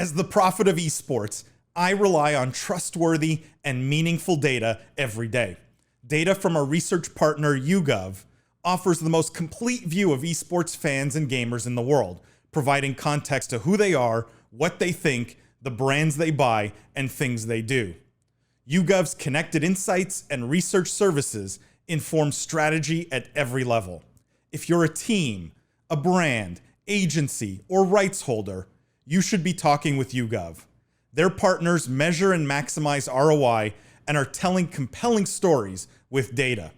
As the prophet of esports, I rely on trustworthy and meaningful data every day. Data from our research partner, YouGov, offers the most complete view of esports fans and gamers in the world, providing context to who they are, what they think, the brands they buy, and things they do. YouGov's connected insights and research services inform strategy at every level. If you're a team, a brand, agency, or rights holder, you should be talking with YouGov. Their partners measure and maximize ROI and are telling compelling stories with data.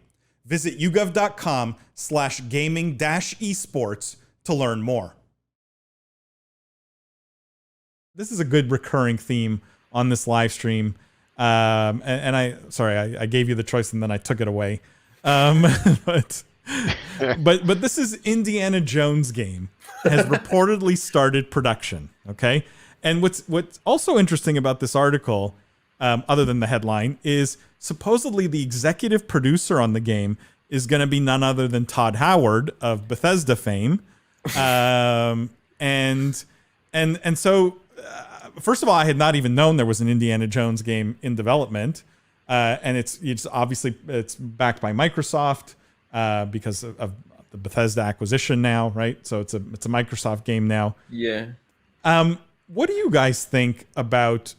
Visit yougov.com/gaming-esports to learn more. This is a good recurring theme on this live stream. I gave you the choice and then I took it away. But this is Indiana Jones game has reportedly started production. Okay. And what's also interesting about this article, other than the headline, is supposedly the executive producer on the game is going to be none other than Todd Howard of Bethesda fame. So first of all, I had not even known there was an Indiana Jones game in development. And it's obviously it's backed by Microsoft because of the Bethesda acquisition now, right? So it's a Microsoft game now. Yeah. What do you guys think about,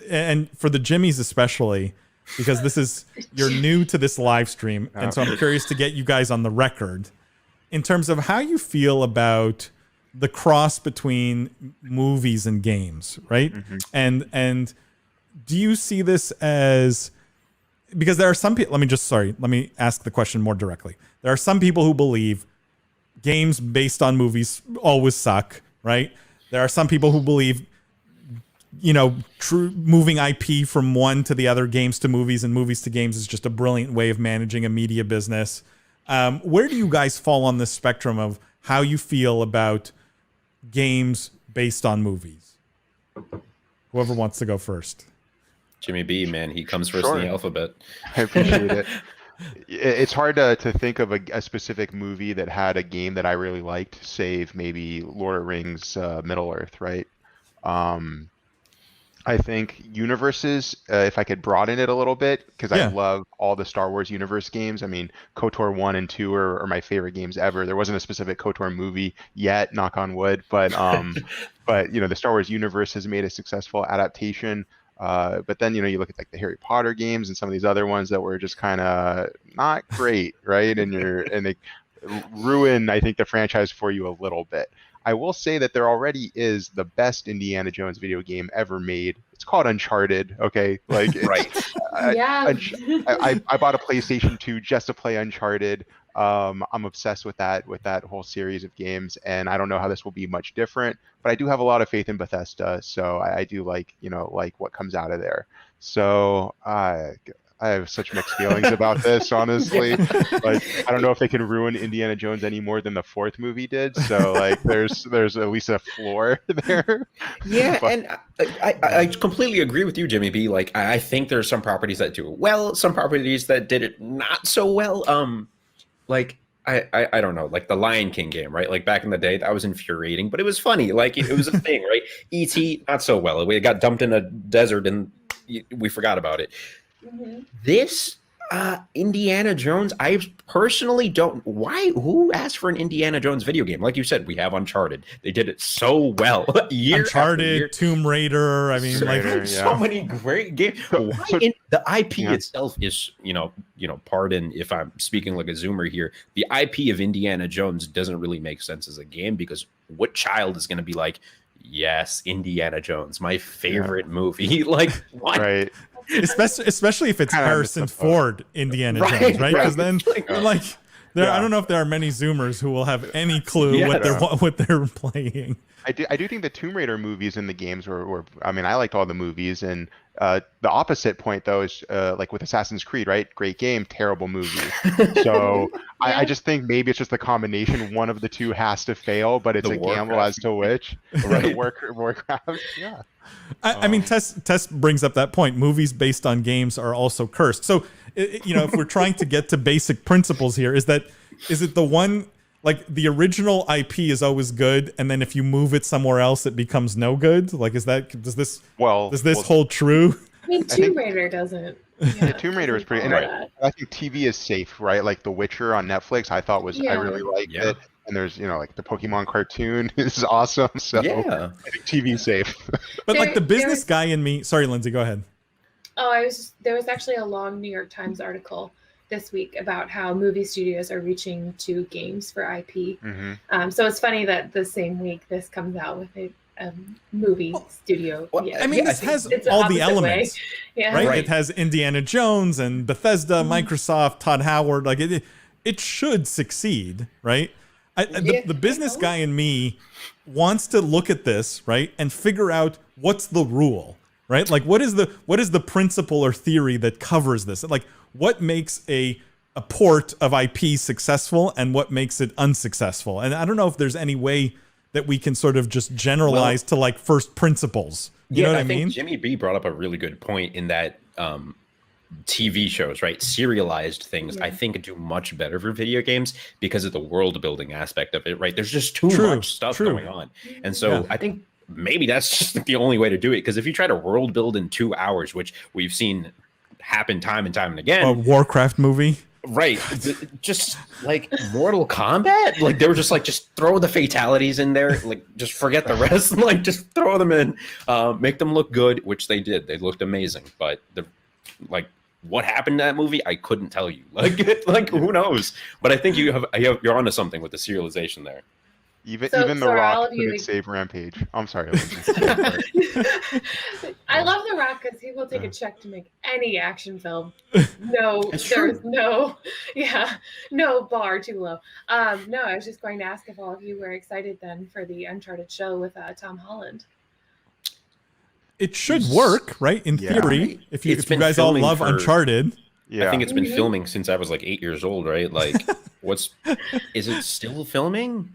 and for the Jimmies especially, because you're new to this live stream, and so I'm curious to get you guys on the record in terms of how you feel about the cross between movies and games, right? Mm-hmm. And do you see this as, because there are some people, let me ask the question more directly. There are some people who believe games based on movies always suck, right? There are some people who believe, moving IP from one to the other, games to movies and movies to games, is just a brilliant way of managing a media business. Where do you guys fall on this spectrum of how you feel about games based on movies? Whoever wants to go first. Jimmy B, man, he comes first in the alphabet. I appreciate it. It's hard to think of a specific movie that had a game that I really liked, save maybe Lord of the Rings, Middle-earth, right? I think universes, if I could broaden it a little bit, because I love all the Star Wars universe games. I mean, KOTOR 1 and 2 are my favorite games ever. There wasn't a specific KOTOR movie yet, knock on wood, but the Star Wars universe has made a successful adaptation. But then, you look at like the Harry Potter games and some of these other ones that were just kind of not great, right? And they ruin, I think, the franchise for you a little bit. I will say that there already is the best Indiana Jones video game ever made. It's called Uncharted, okay? Like, right. I bought a PlayStation 2 just to play Uncharted. I'm obsessed with that whole series of games, and I don't know how this will be much different, but I do have a lot of faith in Bethesda, so I do like what comes out of there. So I have such mixed feelings about this, honestly. Like, I don't know if they can ruin Indiana Jones any more than the fourth movie did. So like, there's at least a floor there. Yeah, and I completely agree with you, Jimmy B. Like, I think there's some properties that do it well, some properties that did it not so well. Like, I don't know, like the Lion King game, right? Like back in the day, that was infuriating, but it was funny. Like it was a thing, right? E.T., not so well. We got dumped in a desert and we forgot about it. Mm-hmm. This Indiana Jones, I personally don't. Who asked for an Indiana Jones video game? Like you said, we have Uncharted. They did it so well. Uncharted, Tomb Raider. I mean, so many great games. The IP itself is, pardon if I'm speaking like a Zoomer here. The IP of Indiana Jones doesn't really make sense as a game, because what child is going to be like, yes, Indiana Jones, my favorite movie? Like, what? Right. Especially if it's Harrison Ford Indiana Jones, right? Because then, I don't know if there are many Zoomers who will have any clue what they're playing. I do think the Tomb Raider movies and the games were I mean, I liked all the movies, and the opposite point though is like with Assassin's Creed, right? Great game, terrible movie. So I just think maybe it's just the combination. One of the two has to fail, but it's a gamble as to which. Right. Warcraft, yeah. I mean, Tess brings up that point. Movies based on games are also cursed. So, if we're trying to get to basic principles here, is it the one, like the original IP is always good, and then if you move it somewhere else, it becomes no good? Like, does this hold true? I mean, Tomb Raider doesn't. Yeah, Tomb Raider is pretty. Right. I think TV is safe, right? Like The Witcher on Netflix, I thought I really liked it. And there's, like the Pokemon cartoon is awesome. So I think TV's safe. But like the business guy in me. Sorry, Lindsay, go ahead. Oh, there was actually a long New York Times article this week about how movie studios are reaching to games for IP. Mm-hmm. So it's funny that the same week this comes out with a movie studio. I mean, this has all the elements, right? It has Indiana Jones and Bethesda, Microsoft, Todd Howard. Like it should succeed, right? The business guy in me wants to look at this, right, and figure out what's the rule, right? Like what is the principle or theory that covers this? Like what makes a port of IP successful and what makes it unsuccessful? And I don't know if there's any way that we can sort of just generalize to like first principles. You know what I mean? Think Jimmy B brought up a really good point in that TV shows, right? Serialized things, I think do much better for video games because of the world building aspect of it, right? There's just too much stuff going on. And so I think maybe that's just the only way to do it. Because if you try to world build in 2 hours, which we've seen happen time and time and again. A Warcraft movie. Right. Just like Mortal Kombat. Like they were just like, just throw the fatalities in there. Like just forget the rest. Like just throw them in, make them look good, which they did. They looked amazing. But what happened in that movie, I couldn't tell you. Like who knows? But I think you're onto something with the serialization there. Even The Rock couldn't save Rampage. I'm sorry. I love The Rock because he will take a check to make any action film. No, there's no bar too low. No, I was just going to ask if all of you were excited then for the Uncharted show with Tom Holland. It should work, right? In theory, if you guys all love Uncharted. I think it's been filming since I was like 8 years old, right? Like, is it still filming?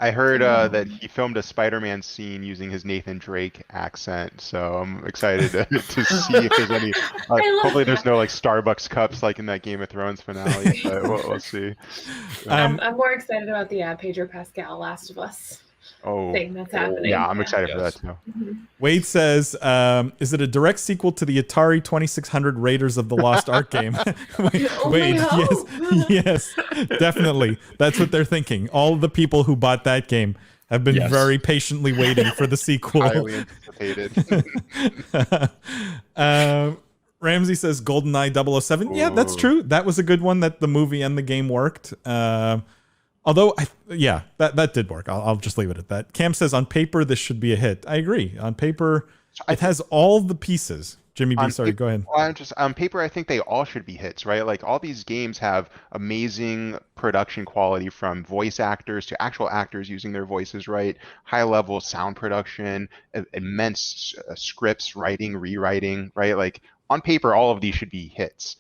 I heard that he filmed a Spider-Man scene using his Nathan Drake accent, so I'm excited to see if there's any. Hopefully, there's no like Starbucks cups like in that Game of Thrones finale, but we'll see. I'm more excited about the Pedro Pascal Last of Us thing that's happening. Yeah, I'm excited for that too. Wade says, "Is it a direct sequel to the Atari 2600 Raiders of the Lost Ark game?" Wade, yes, definitely. That's what they're thinking. All of the people who bought that game have been very patiently waiting for the sequel. Highly anticipated. Ramsey says GoldenEye 007. Yeah, that's true. That was a good one that the movie and the game worked. Although, that did work. I'll just leave it at that. Cam says, on paper, this should be a hit. I agree. On paper, it has all the pieces. Jimmy B, sorry, go ahead. Well, on paper, I think they all should be hits, right? Like, all these games have amazing production quality from voice actors to actual actors using their voices, right? High-level sound production, immense scripts, writing, rewriting, right? Like, on paper, all of these should be hits.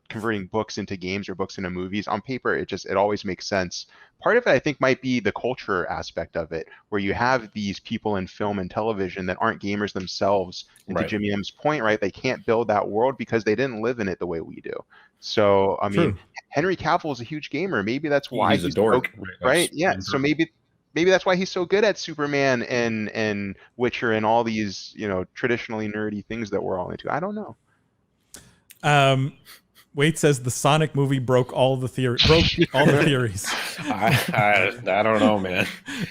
Converting books into games or books into movies. On paper, it always makes sense. Part of it, I think, might be the culture aspect of it, where you have these people in film and television that aren't gamers themselves. And to Jimmy M's point, right, they can't build that world because they didn't live in it the way we do. So, I mean, Henry Cavill is a huge gamer. Maybe that's why he's a dork, right? Yeah. So maybe that's why he's so good at Superman and Witcher and all these, traditionally nerdy things that we're all into. I don't know. Wade says the Sonic movie broke all the theories. I don't know, man.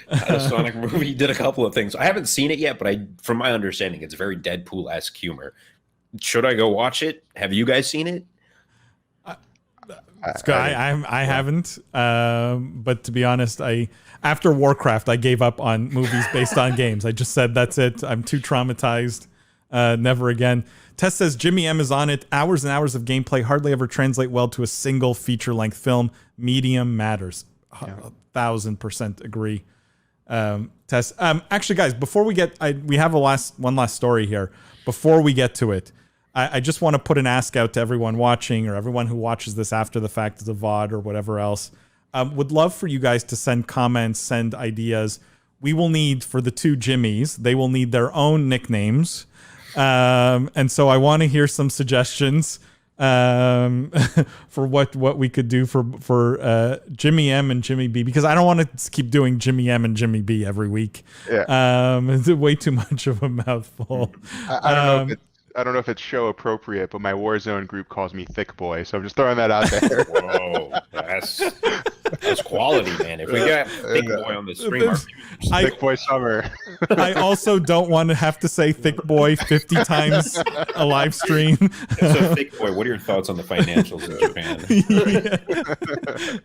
The Sonic movie did a couple of things. I haven't seen it yet, but from my understanding, it's very Deadpool-esque humor. Should I go watch it? Have you guys seen it? I haven't. But to be honest, after Warcraft, I gave up on movies based on games. I just said, that's it. I'm too traumatized. Never again. Tess says Jimmy M is on it. Hours and hours of gameplay hardly ever translate well to a single feature-length film. Medium matters. 1,000% agree. Tess. Actually, guys, before we get, we have one last story here. Before we get to it, I just want to put an ask out to everyone watching or everyone who watches this after the fact as a VOD or whatever else. Would love for you guys to send comments, send ideas. We will need, for the two Jimmys, they will need their own nicknames. And so I want to hear some suggestions for what we could do for Jimmy M and Jimmy B, because I don't want to keep doing Jimmy M and Jimmy B every week. It's way too much of a mouthful. I don't know if it's show appropriate, but my Warzone group calls me Thick Boy, so I'm just throwing that out there. Whoa, that's quality, man. If we got Thick Boy on the stream, Thick Boy Summer. I also don't want to have to say Thick Boy 50 times a live stream. So, Thick Boy, what are your thoughts on the financials in Japan?